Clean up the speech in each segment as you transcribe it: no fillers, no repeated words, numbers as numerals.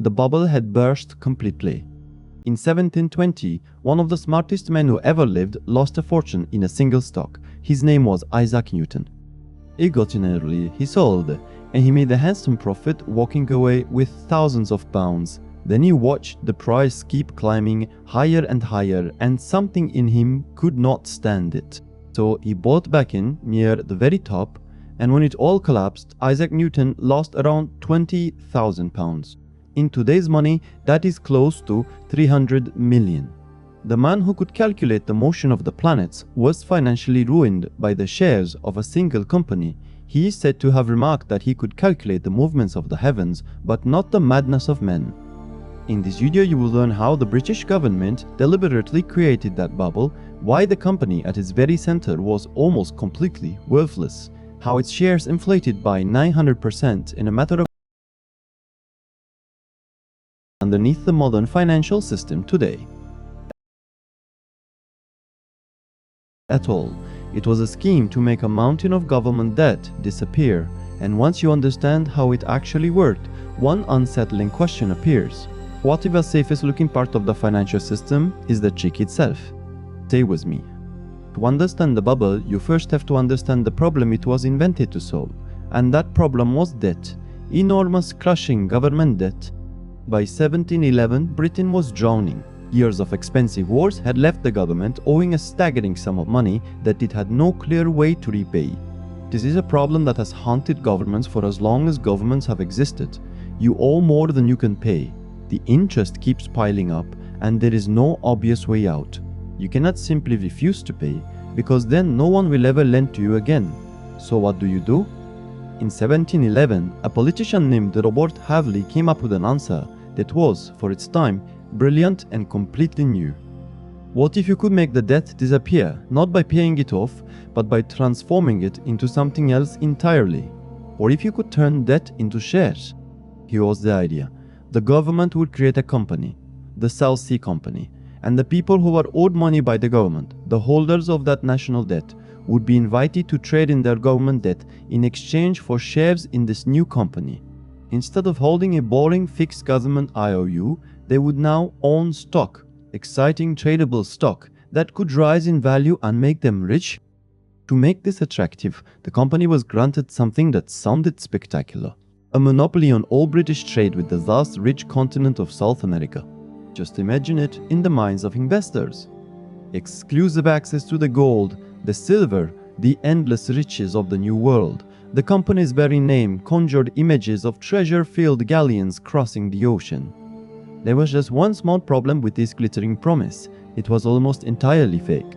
the bubble had burst completely. In 1720, one of the smartest men who ever lived lost a fortune in a single stock. His name was Isaac Newton. He got in early, he sold, and he made a handsome profit, walking away with thousands of pounds. Then he watched the price keep climbing higher and higher, and something in him could not stand it. So he bought back in near the very top, and when it all collapsed, Isaac Newton lost around £20,000. In today's money, that is close to 300 million. The man who could calculate the motion of the planets was financially ruined by the shares of a single company. He is said to have remarked that he could calculate the movements of the heavens, but not the madness of men. In this video, you will learn how the British government deliberately created that bubble, why the company at its very center was almost completely worthless, how its shares inflated by 900% in a matter of underneath the modern financial system today. At all, it was a scheme to make a mountain of government debt disappear, and once you understand how it actually worked, one unsettling question appears. What if the safest looking part of the financial system is the trick itself? Stay with me. To understand the bubble, you first have to understand the problem it was invented to solve, and that problem was debt, enormous crushing government debt. By 1711, Britain was drowning. Years of expensive wars had left the government owing a staggering sum of money that it had no clear way to repay. This is a problem that has haunted governments for as long as governments have existed. You owe more than you can pay. The interest keeps piling up, and there is no obvious way out. You cannot simply refuse to pay, because then no one will ever lend to you again. So what do? In 1711, a politician named Robert Havley came up with an answer that was, for its time, brilliant and completely new. What if you could make the debt disappear, not by paying it off, but by transforming it into something else entirely? Or if you could turn debt into shares? Here was the idea. The government would create a company, the South Sea Company, and the people who were owed money by the government, the holders of that national debt, would be invited to trade in their government debt in exchange for shares in this new company. Instead of holding a boring fixed government IOU, they would now own stock, exciting tradable stock that could rise in value and make them rich. To make this attractive, the company was granted something that sounded spectacular: a monopoly on all British trade with the vast rich continent of South America. Just imagine it in the minds of investors. Exclusive access to the gold, the silver, the endless riches of the New World. The company's very name conjured images of treasure-filled galleons crossing the ocean. There was just one small problem with this glittering promise: it was almost entirely fake.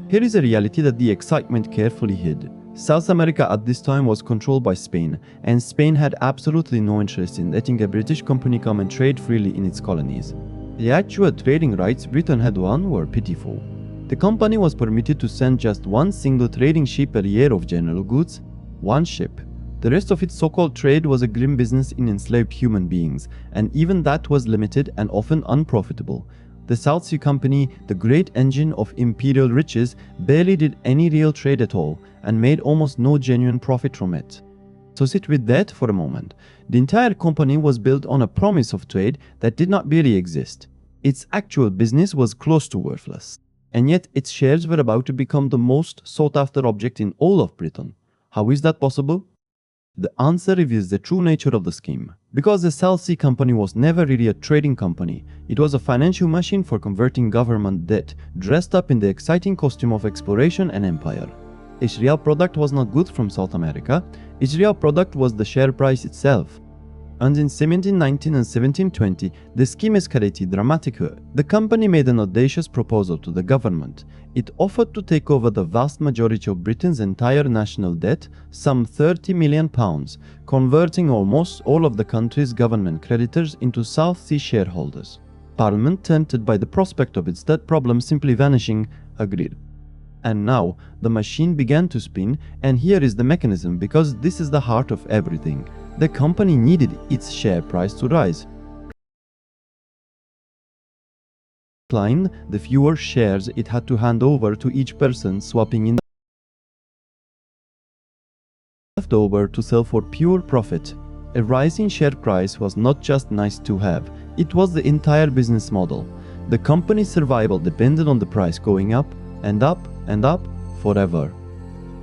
Here is a reality that the excitement carefully hid. South America at this time was controlled by Spain, and Spain had absolutely no interest in letting a British company come and trade freely in its colonies. The actual trading rights Britain had won were pitiful. The company was permitted to send just one single trading ship a year of general goods. One ship. The rest of its so-called trade was a grim business in enslaved human beings, and even that was limited and often unprofitable. The South Sea Company, the great engine of imperial riches, barely did any real trade at all and made almost no genuine profit from it. So sit with that for a moment. The entire company was built on a promise of trade that did not really exist. Its actual business was close to worthless, and yet its shares were about to become the most sought-after object in all of Britain. How is that possible? The answer reveals the true nature of the scheme. Because the South Sea Company was never really a trading company, it was a financial machine for converting government debt, dressed up in the exciting costume of exploration and empire. Its real product was not goods from South America, its real product was the share price itself. And in 1719 and 1720, the scheme escalated dramatically. The company made an audacious proposal to the government. It offered to take over the vast majority of Britain's entire national debt, some £30 million, converting almost all of the country's government creditors into South Sea shareholders. Parliament, tempted by the prospect of its debt problem simply vanishing, agreed. And now, the machine began to spin, and here is the mechanism, because this is the heart of everything. The company needed its share price to rise. The fewer shares it had to hand over to each person, swapping in left over to sell for pure profit. A rising share price was not just nice to have, it was the entire business model. The company's survival depended on the price going up and up and up forever.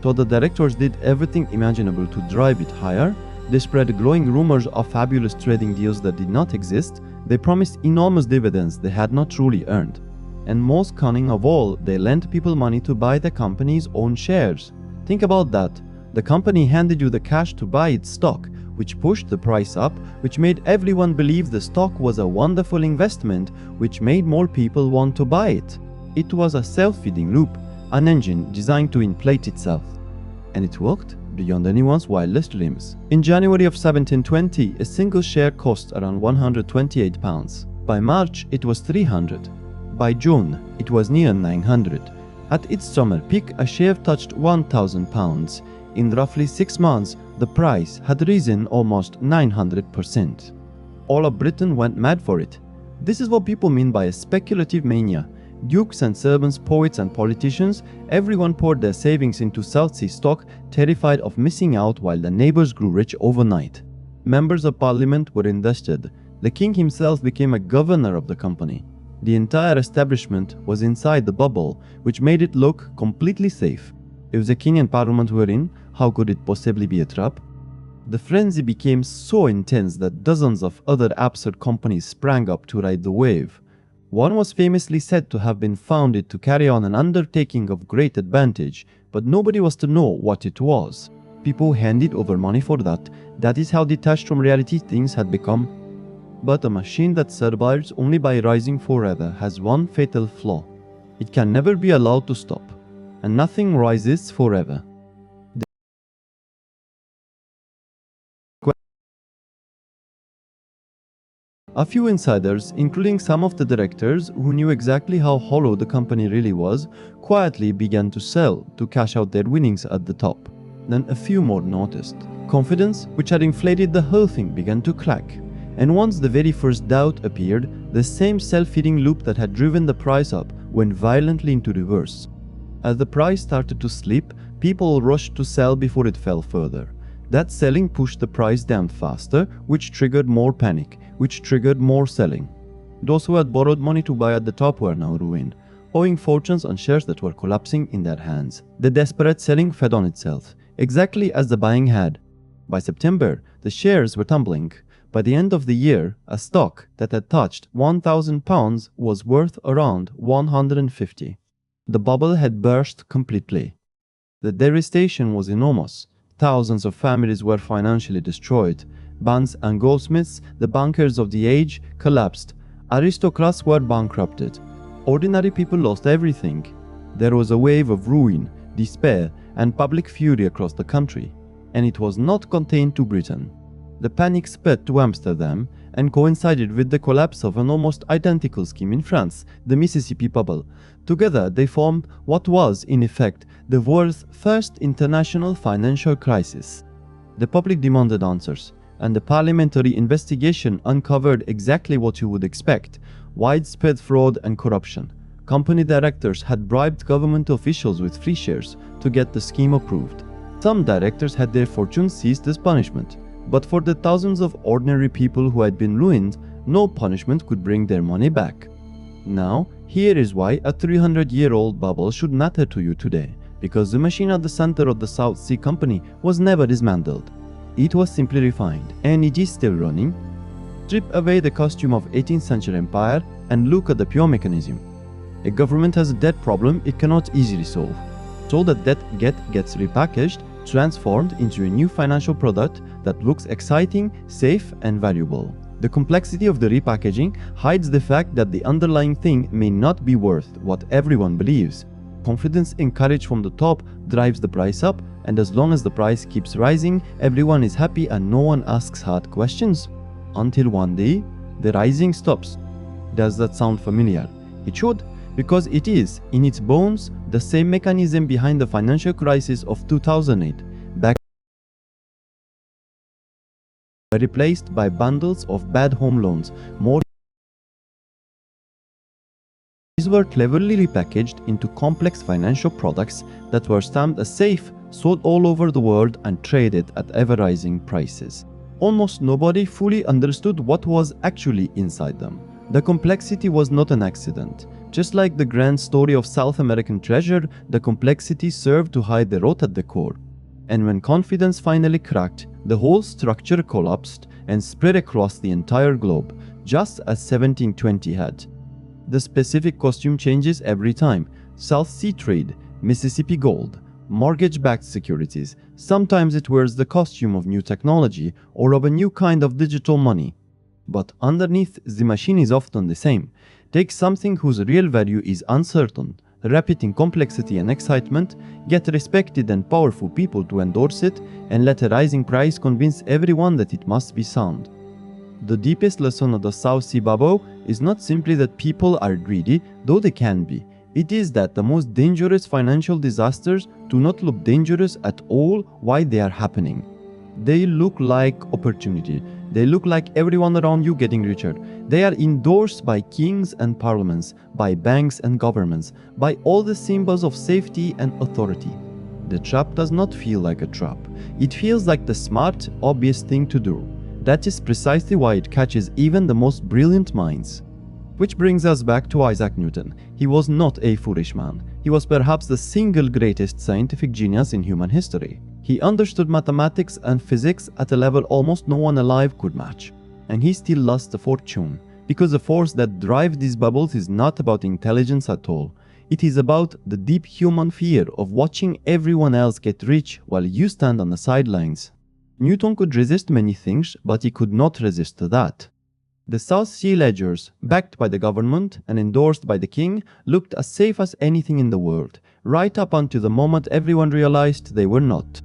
So the directors did everything imaginable to drive it higher. They spread glowing rumors of fabulous trading deals that did not exist. They promised enormous dividends they had not truly earned. And most cunning of all, they lent people money to buy the company's own shares. Think about that. The company handed you the cash to buy its stock, which pushed the price up, which made everyone believe the stock was a wonderful investment, which made more people want to buy it. It was a self-feeding loop, an engine designed to inflate itself. And it worked beyond anyone's wildest dreams. In January of 1720, a single share cost around £128. By March, it was 300. By June, it was near 900. At its summer peak, a share touched £1,000. In roughly 6 months, the price had risen almost 900%. All of Britain went mad for it. This is what people mean by a speculative mania. Dukes and servants, poets and politicians, everyone poured their savings into South Sea stock, terrified of missing out while the neighbors grew rich overnight. Members of parliament were invested. The king himself became a governor of the company. The entire establishment was inside the bubble, which made it look completely safe. If the king and parliament were in, how could it possibly be a trap? The frenzy became so intense that dozens of other absurd companies sprang up to ride the wave. One was famously said to have been founded to carry on an undertaking of great advantage, but nobody was to know what it was. People handed over money for that. That is how detached from reality things had become. But a machine that survives only by rising forever has one fatal flaw. It can never be allowed to stop, and nothing rises forever. A few insiders, including some of the directors who knew exactly how hollow the company really was, quietly began to sell to cash out their winnings at the top. Then a few more noticed. Confidence, which had inflated the whole thing, began to crack. And once the very first doubt appeared, the same self-feeding loop that had driven the price up went violently into reverse. As the price started to slip, people rushed to sell before it fell further. That selling pushed the price down faster, which triggered more panic, which triggered more selling. Those who had borrowed money to buy at the top were now ruined, owing fortunes on shares that were collapsing in their hands. The desperate selling fed on itself, exactly as the buying had. By September, the shares were tumbling. By the end of the year, a stock that had touched £1,000 was worth around 150. The bubble had burst completely. The devastation was enormous. Thousands of families were financially destroyed. Banks and goldsmiths, the bankers of the age, collapsed. Aristocrats were bankrupted. Ordinary people lost everything. There was a wave of ruin, despair, and public fury across the country. And it was not contained to Britain. The panic spread to Amsterdam and coincided with the collapse of an almost identical scheme in France, the Mississippi Bubble. Together, they formed what was, in effect, the world's first international financial crisis. The public demanded answers, and the parliamentary investigation uncovered exactly what you would expect: widespread fraud and corruption. Company directors had bribed government officials with free shares to get the scheme approved. Some directors had their fortunes seized as punishment. But for the thousands of ordinary people who had been ruined, no punishment could bring their money back. Now, here is why a 300-year-old bubble should matter to you today. Because the machine at the center of the South Sea Company was never dismantled. It was simply refined, and it is still running. Strip away the costume of 18th century empire and look at the pure mechanism. A government has a debt problem it cannot easily solve. So that debt gets repackaged, transformed into a new financial product that looks exciting, safe, and valuable. The complexity of the repackaging hides the fact that the underlying thing may not be worth what everyone believes. Confidence encouraged from the top drives the price up, and as long as the price keeps rising, everyone is happy and no one asks hard questions. Until one day, the rising stops. Does that sound familiar? It should, because it is, in its bones, the same mechanism behind the financial crisis of 2008, back replaced by bundles of bad home loans. These were cleverly repackaged into complex financial products that were stamped as safe, sold all over the world, and traded at ever-rising prices. almost nobody fully understood what was actually inside them. The complexity was not an accident. Just like the grand story of South American treasure, the complexity served to hide the rot at the core. And when confidence finally cracked, the whole structure collapsed and spread across the entire globe, just as 1720 had. The specific costume changes every time. South Sea trade, Mississippi gold, mortgage-backed securities. Sometimes it wears the costume of new technology or of a new kind of digital money. But underneath, the machine is often the same. Take something whose real value is uncertain, wrap it in complexity and excitement, get respected and powerful people to endorse it, and let a rising price convince everyone that it must be sound. The deepest lesson of the South Sea bubble is not simply that people are greedy, though they can be. It is that the most dangerous financial disasters do not look dangerous at all while they are happening. They look like opportunity. They look like everyone around you getting richer. They are endorsed by kings and parliaments, by banks and governments, by all the symbols of safety and authority. The trap does not feel like a trap. It feels like the smart, obvious thing to do. That is precisely why it catches even the most brilliant minds. Which brings us back to Isaac Newton. He was not a foolish man. He was perhaps the single greatest scientific genius in human history. He understood mathematics and physics at a level almost no one alive could match. And he still lost a fortune, because the force that drives these bubbles is not about intelligence at all. It is about the deep human fear of watching everyone else get rich while you stand on the sidelines. Newton could resist many things, but he could not resist that. The South Sea ledgers, backed by the government and endorsed by the king, looked as safe as anything in the world, right up until the moment everyone realized they were not.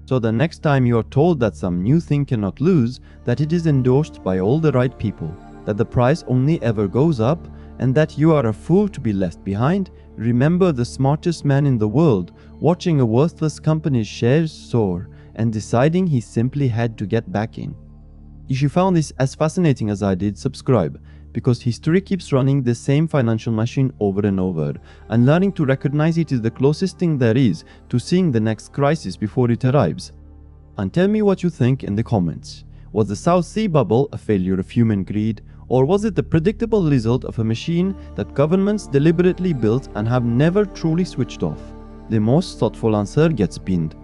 So the next time you are told that some new thing cannot lose, that it is endorsed by all the right people, that the price only ever goes up, and that you are a fool to be left behind, remember the smartest man in the world watching a worthless company's shares soar and deciding he simply had to get back in. If you found this as fascinating as I did, subscribe, because history keeps running the same financial machine over and over, and learning to recognize it is the closest thing there is to seeing the next crisis before it arrives. And tell me what you think in the comments. Was the South Sea bubble a failure of human greed, or was it the predictable result of a machine that governments deliberately built and have never truly switched off? The most thoughtful answer gets pinned.